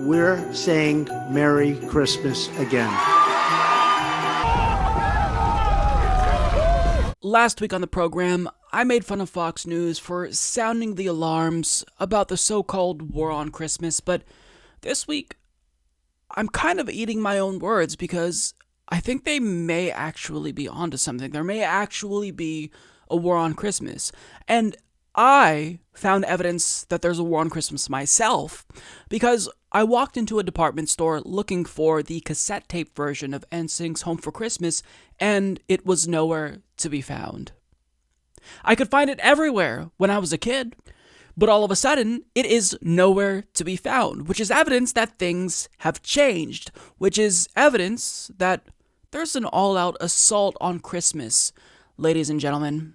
we're saying Merry Christmas again. Last week on the program, I made fun of Fox News for sounding the alarms about the so-called war on Christmas, but this week, I'm kind of eating my own words because I think they may actually be onto something. There may actually be a war on Christmas. And I found evidence that there's a war on Christmas myself because I walked into a department store looking for the cassette tape version of NSYNC's Home for Christmas, and it was nowhere to be found. I could find it everywhere when I was a kid, but all of a sudden, it is nowhere to be found, which is evidence that things have changed, which is evidence that there's an all-out assault on Christmas, ladies and gentlemen.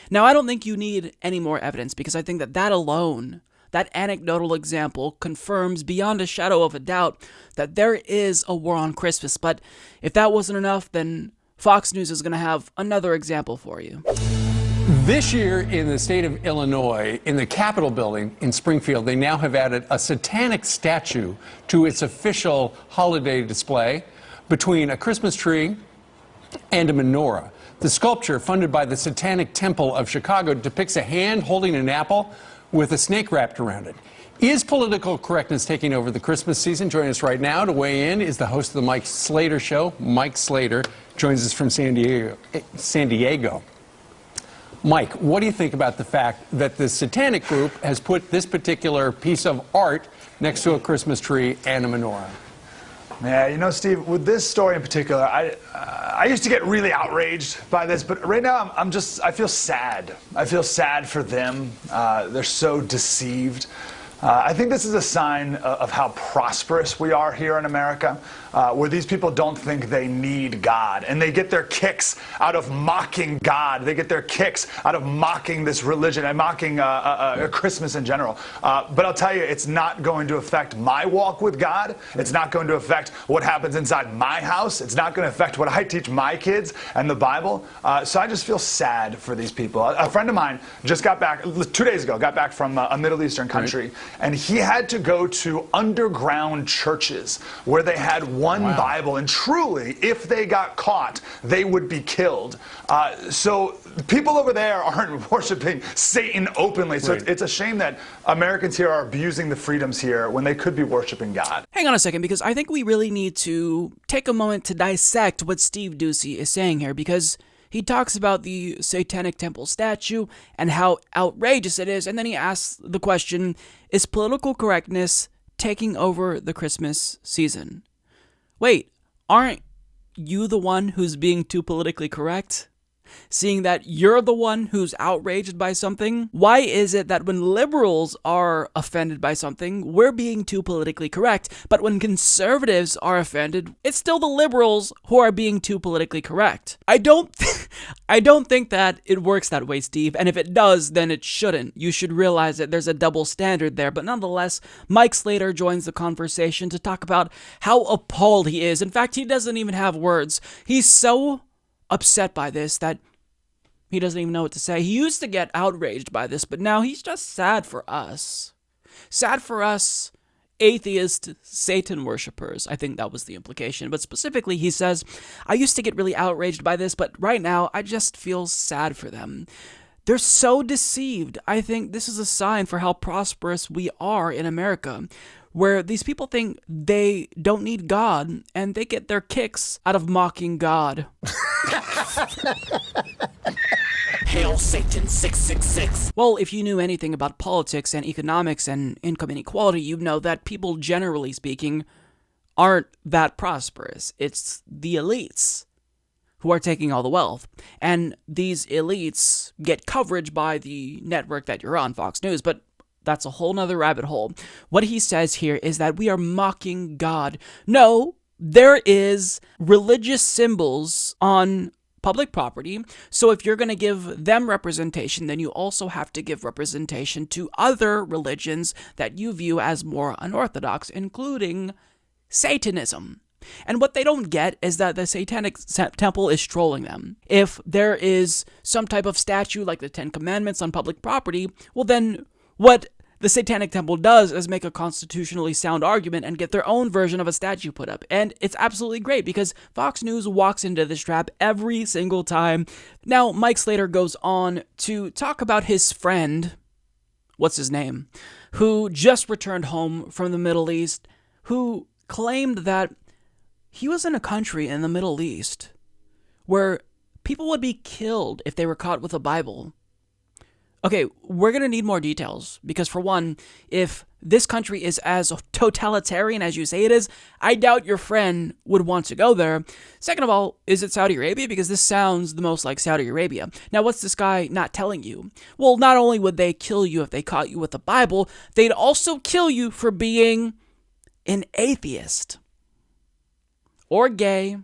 Now, I don't think you need any more evidence, because I think that alone, that anecdotal example, confirms beyond a shadow of a doubt that there is a war on Christmas. But if that wasn't enough, then Fox News is going to have another example for you. This year in the state of Illinois, in the Capitol building in Springfield, they now have added a Satanic statue to its official holiday display between a Christmas tree and a menorah. The sculpture, funded by the Satanic Temple of Chicago, depicts a hand holding an apple with a snake wrapped around it. Is political correctness taking over the Christmas season? Joining us right now to weigh in is the host of the Mike Slater Show. Mike Slater joins us from San Diego. Mike, what do you think about the fact that the Satanic group has put this particular piece of art next to a Christmas tree and a menorah? Yeah, you know, Steve, with this story in particular, I used to get really outraged by this, but right now I feel sad. I feel sad for them. They're so deceived. I think this is a sign of how prosperous we are here in America, where these people don't think they need God, and they get their kicks out of mocking God. They get their kicks out of mocking this religion and mocking Christmas in general. But I'll tell you, it's not going to affect my walk with God. It's not going to affect what happens inside my house. It's not going to affect what I teach my kids and the Bible. So I just feel sad for these people. A friend of mine just got back 2 days ago, got back from a Middle Eastern country. Right. And he had to go to underground churches where they had one Bible, and truly, if they got caught, they would be killed. So people over there aren't worshiping Satan openly. So it's a shame that Americans here are abusing the freedoms here when they could be worshiping God. Hang on a second, because I think we really need to take a moment to dissect what Steve Doocy is saying here, because he talks about the Satanic Temple statue and how outrageous it is, and then he asks the question, is political correctness taking over the Christmas season? Wait, aren't you the one who's being too politically correct? Seeing that you're the one who's outraged by something? Why is it that when liberals are offended by something, we're being too politically correct, but when conservatives are offended, it's still the liberals who are being too politically correct? I don't think that it works that way, Steve, and if it does, then it shouldn't. You should realize that there's a double standard there, but nonetheless, Mike Slater joins the conversation to talk about how appalled he is. In fact, he doesn't even have words. He's so upset by this that he doesn't even know what to say. He used to get outraged by this, but now he's just sad for us. Sad for us atheist Satan worshippers. I think that was the implication. But specifically, he says, I used to get really outraged by this, but right now I just feel sad for them. They're so deceived. I think this is a sign for how prosperous we are in America, where these people think they don't need God, and they get their kicks out of mocking God. Hail Satan 666. Well, if you knew anything about politics and economics and income inequality, you'd know that people, generally speaking, aren't that prosperous. It's the elites who are taking all the wealth. And these elites get coverage by the network that you're on, Fox News, but that's a whole nother rabbit hole. What he says here is that we are mocking God. No, there is religious symbols on public property, so if you're going to give them representation, then you also have to give representation to other religions that you view as more unorthodox, including Satanism. And what they don't get is that the Satanic Temple is trolling them. If there is some type of statue like the Ten Commandments on public property, well then what the Satanic Temple does is make a constitutionally sound argument and get their own version of a statue put up. And it's absolutely great because Fox News walks into this trap every single time. Now, Mike Slater goes on to talk about his friend, what's his name, who just returned home from the Middle East, who claimed that he was in a country in the Middle East where people would be killed if they were caught with a Bible. Okay, we're going to need more details because, for one, if this country is as totalitarian as you say it is, I doubt your friend would want to go there. Second of all, is it Saudi Arabia? Because this sounds the most like Saudi Arabia. Now, what's this guy not telling you? Well, not only would they kill you if they caught you with the Bible, they'd also kill you for being an atheist, or gay,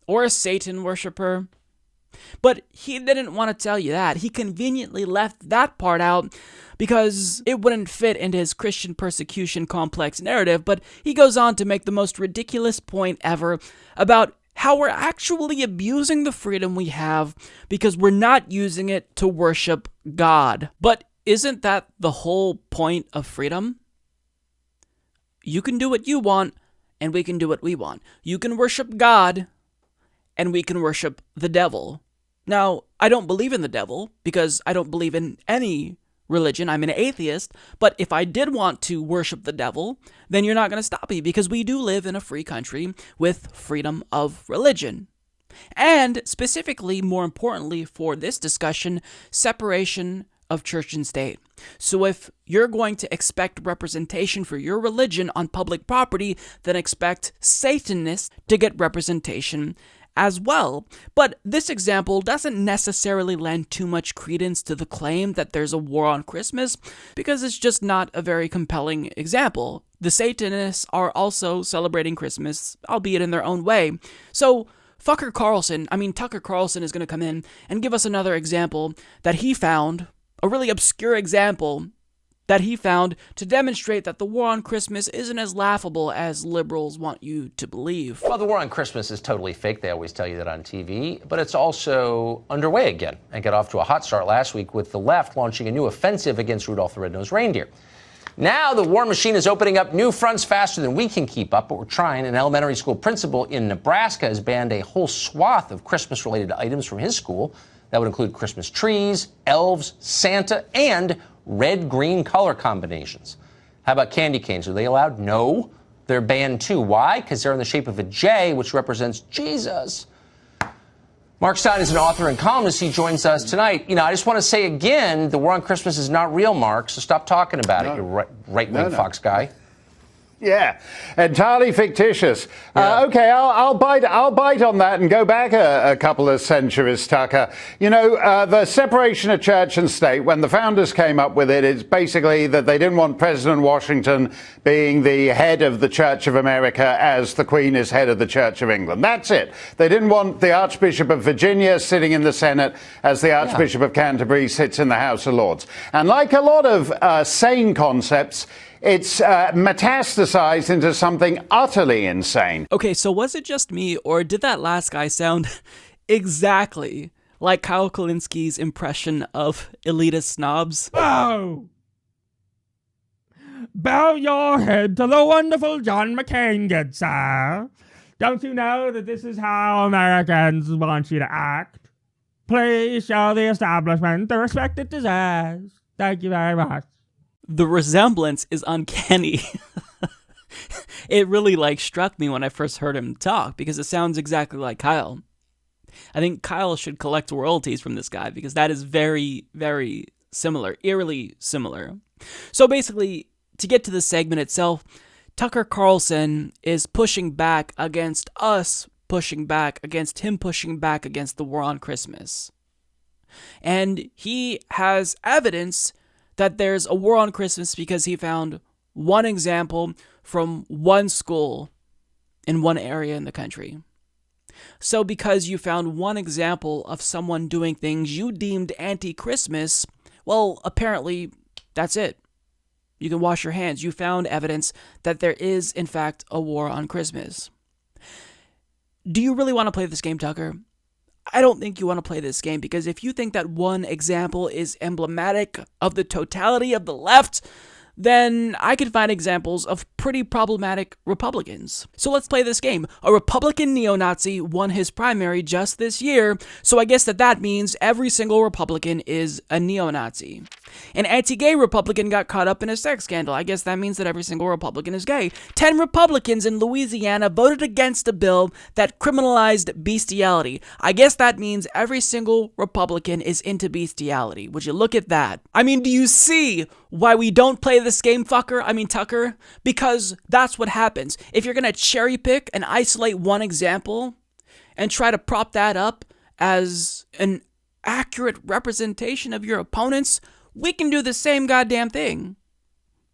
or a Satan worshiper. But he didn't want to tell you that. He conveniently left that part out because it wouldn't fit into his Christian persecution complex narrative, but he goes on to make the most ridiculous point ever about how we're actually abusing the freedom we have because we're not using it to worship God. But isn't that the whole point of freedom? You can do what you want, and we can do what we want. You can worship God, and we can worship the devil. Now, I don't believe in the devil because I don't believe in any religion. I'm an atheist. But if I did want to worship the devil, then you're not going to stop me because we do live in a free country with freedom of religion. And specifically, more importantly for this discussion, separation of church and state. So if you're going to expect representation for your religion on public property, then expect Satanists to get representation as well. But this example doesn't necessarily lend too much credence to the claim that there's a war on Christmas because it's just not a very compelling example. The Satanists are also celebrating Christmas, albeit in their own way. So Tucker Carlson is going to come in and give us another example that he found, a really obscure example that he found to demonstrate that the war on Christmas isn't as laughable as liberals want you to believe. Well, the war on Christmas is totally fake. They always tell you that on TV. But it's also underway again and got off to a hot start last week with the left launching a new offensive against Rudolph the Red-Nosed Reindeer. Now the war machine is opening up new fronts faster than we can keep up, but we're trying. An elementary school principal in Nebraska has banned a whole swath of Christmas-related items from his school. That would include Christmas trees, elves, Santa, and red-green color combinations. How about candy canes? Are they allowed? No. They're banned too. Why? Because they're in the shape of a J, which represents Jesus. Mark Stein is an author and columnist. He joins us tonight. I just want to say again, the war on Christmas is not real, Mark, so stop talking about it, you right-wing Fox guy. Yeah, entirely fictitious. Yeah. Okay, I'll bite on that and go back a couple of centuries, Tucker. The separation of church and state, when the founders came up with it, it's basically that they didn't want President Washington being the head of the Church of America as the Queen is head of the Church of England. That's it. They didn't want the Archbishop of Virginia sitting in the Senate as the Archbishop of Canterbury sits in the House of Lords. And like a lot of sane concepts, it's metastasized into something utterly insane. Okay, so was it just me, or did that last guy sound exactly like Kyle Kalinski's impression of elitist snobs? Bow! Bow your head to the wonderful John McCain, good sir. Don't you know that this is how Americans want you to act? Please show the establishment the respect it deserves. Thank you very much. The resemblance is uncanny. It really struck me when I first heard him talk because it sounds exactly like Kyle. I think Kyle should collect royalties from this guy because that is very, very similar, eerily similar. So basically, to get to the segment itself, Tucker Carlson is pushing back against us, pushing back against him, pushing back against the war on Christmas. And he has evidence that there's a war on Christmas because he found one example from one school in one area in the country. So because you found one example of someone doing things you deemed anti-Christmas, well, apparently that's it. You can wash your hands. You found evidence that there is, in fact, a war on Christmas. Do you really want to play this game, Tucker? I don't think you want to play this game, because if you think that one example is emblematic of the totality of the left, then I could find examples of pretty problematic Republicans. So let's play this game. A Republican neo-Nazi won his primary just this year, so I guess that means every single Republican is a neo-Nazi. An anti-gay Republican got caught up in a sex scandal. I guess that means that every single Republican is gay. 10 Republicans in Louisiana voted against a bill that criminalized bestiality. I guess that means every single Republican is into bestiality. Would you look at that? I mean, do you see why we don't play this game, Tucker? Because that's what happens. If you're gonna cherry pick and isolate one example and try to prop that up as an accurate representation of your opponents, we can do the same goddamn thing.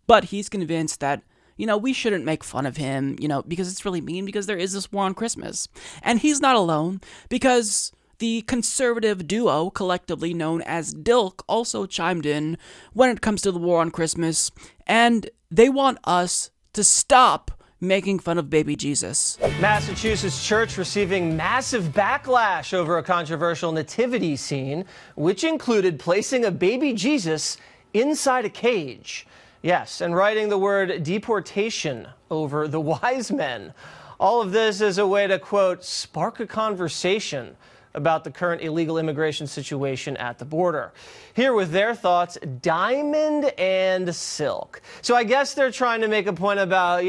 But he's convinced that, we shouldn't make fun of him, because it's really mean, because there is this war on Christmas. And he's not alone, because the conservative duo, collectively known as DILK, also chimed in when it comes to the war on Christmas, and they want us to stop making fun of baby Jesus. Massachusetts church receiving massive backlash over a controversial nativity scene, which included placing a baby Jesus inside a cage. Yes, and writing the word deportation over the wise men. All of this is a way to, quote, spark a conversation about the current illegal immigration situation at the border. Here with their thoughts, Diamond and Silk. So I guess they're trying to make a point about,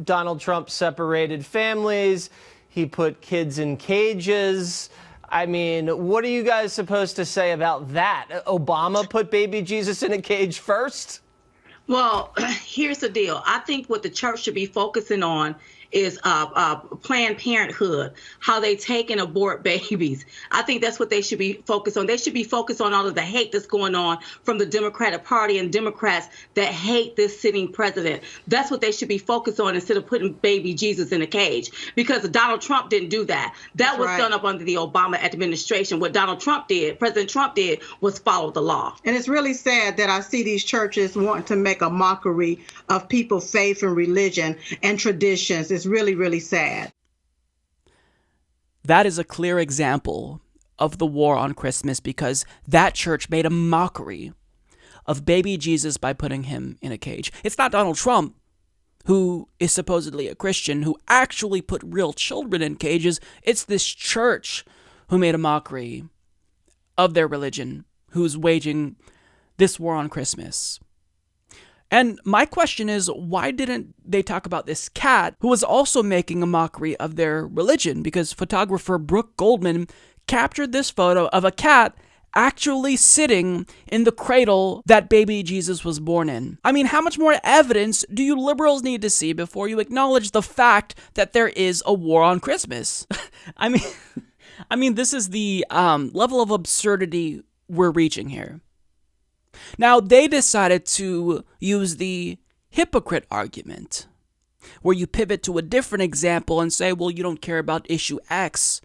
Donald Trump separated families. He put kids in cages. I mean, what are you guys supposed to say about that? Obama put baby Jesus in a cage first? Well, here's the deal. I think what the church should be focusing on is Planned Parenthood, how they take and abort babies. I think that's what they should be focused on. They should be focused on all of the hate that's going on from the Democratic Party and Democrats that hate this sitting president. That's what they should be focused on instead of putting baby Jesus in a cage, because Donald Trump didn't do that. That was done up under the Obama administration. What President Trump did, was follow the law. And it's really sad that I see these churches wanting to make a mockery of people's faith and religion and traditions. It's really, really sad. That is a clear example of the war on Christmas, because that church made a mockery of baby Jesus by putting him in a cage. It's not Donald Trump, who is supposedly a Christian, who actually put real children in cages. It's this church who made a mockery of their religion, who's waging this war on Christmas. And my question is, why didn't they talk about this cat who was also making a mockery of their religion? Because photographer Brooke Goldman captured this photo of a cat actually sitting in the cradle that baby Jesus was born in. I mean, how much more evidence do you liberals need to see before you acknowledge the fact that there is a war on Christmas? I mean, this is the level of absurdity we're reaching here. Now, they decided to use the hypocrite argument, where you pivot to a different example and say, well, you don't care about issue X,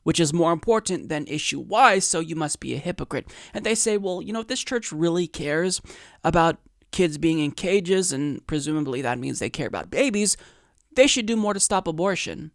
which is more important than issue Y, so you must be a hypocrite. And they say, well, if this church really cares about kids being in cages, and presumably that means they care about babies, they should do more to stop abortion.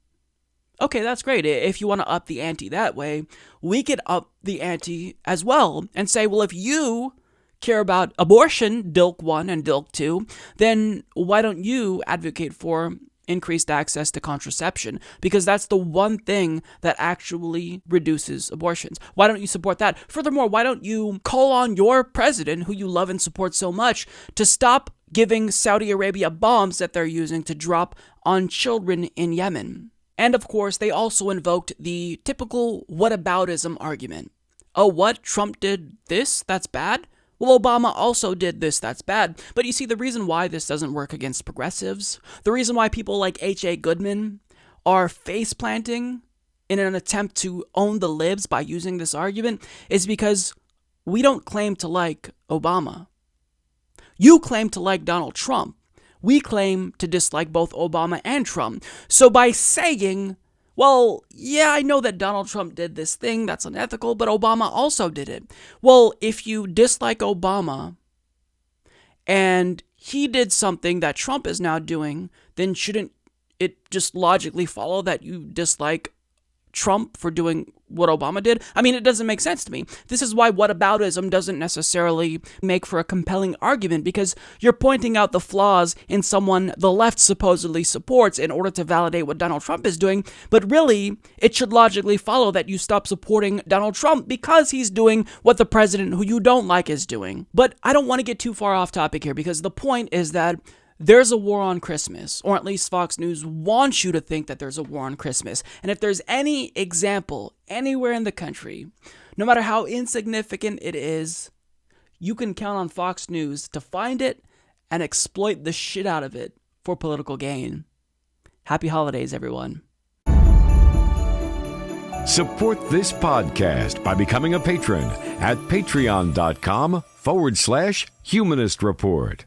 Okay, that's great. If you want to up the ante that way, we could up the ante as well and say, well, if you care about abortion, DILK 1 and DILK 2, then why don't you advocate for increased access to contraception? Because that's the one thing that actually reduces abortions. Why don't you support that? Furthermore, why don't you call on your president, who you love and support so much, to stop giving Saudi Arabia bombs that they're using to drop on children in Yemen? And of course, they also invoked the typical whataboutism argument. Oh, what? Trump did this? That's bad? Well, Obama also did this, that's bad. But you see, the reason why this doesn't work against progressives, the reason why people like H.A. Goodman are face-planting in an attempt to own the libs by using this argument, is because we don't claim to like Obama. You claim to like Donald Trump. We claim to dislike both Obama and Trump. So by saying, well, yeah, I know that Donald Trump did this thing that's unethical, but Obama also did it. Well, if you dislike Obama and he did something that Trump is now doing, then shouldn't it just logically follow that you dislike Trump for doing what Obama did? I mean, it doesn't make sense to me. This is why whataboutism doesn't necessarily make for a compelling argument, because you're pointing out the flaws in someone the left supposedly supports in order to validate what Donald Trump is doing, but really, it should logically follow that you stop supporting Donald Trump because he's doing what the president who you don't like is doing. But I don't want to get too far off topic here, because the point is that there's a war on Christmas, or at least Fox News wants you to think that there's a war on Christmas. And if there's any example anywhere in the country, no matter how insignificant it is, you can count on Fox News to find it and exploit the shit out of it for political gain. Happy holidays, everyone. Support this podcast by becoming a patron at patreon.com/Humanist Report.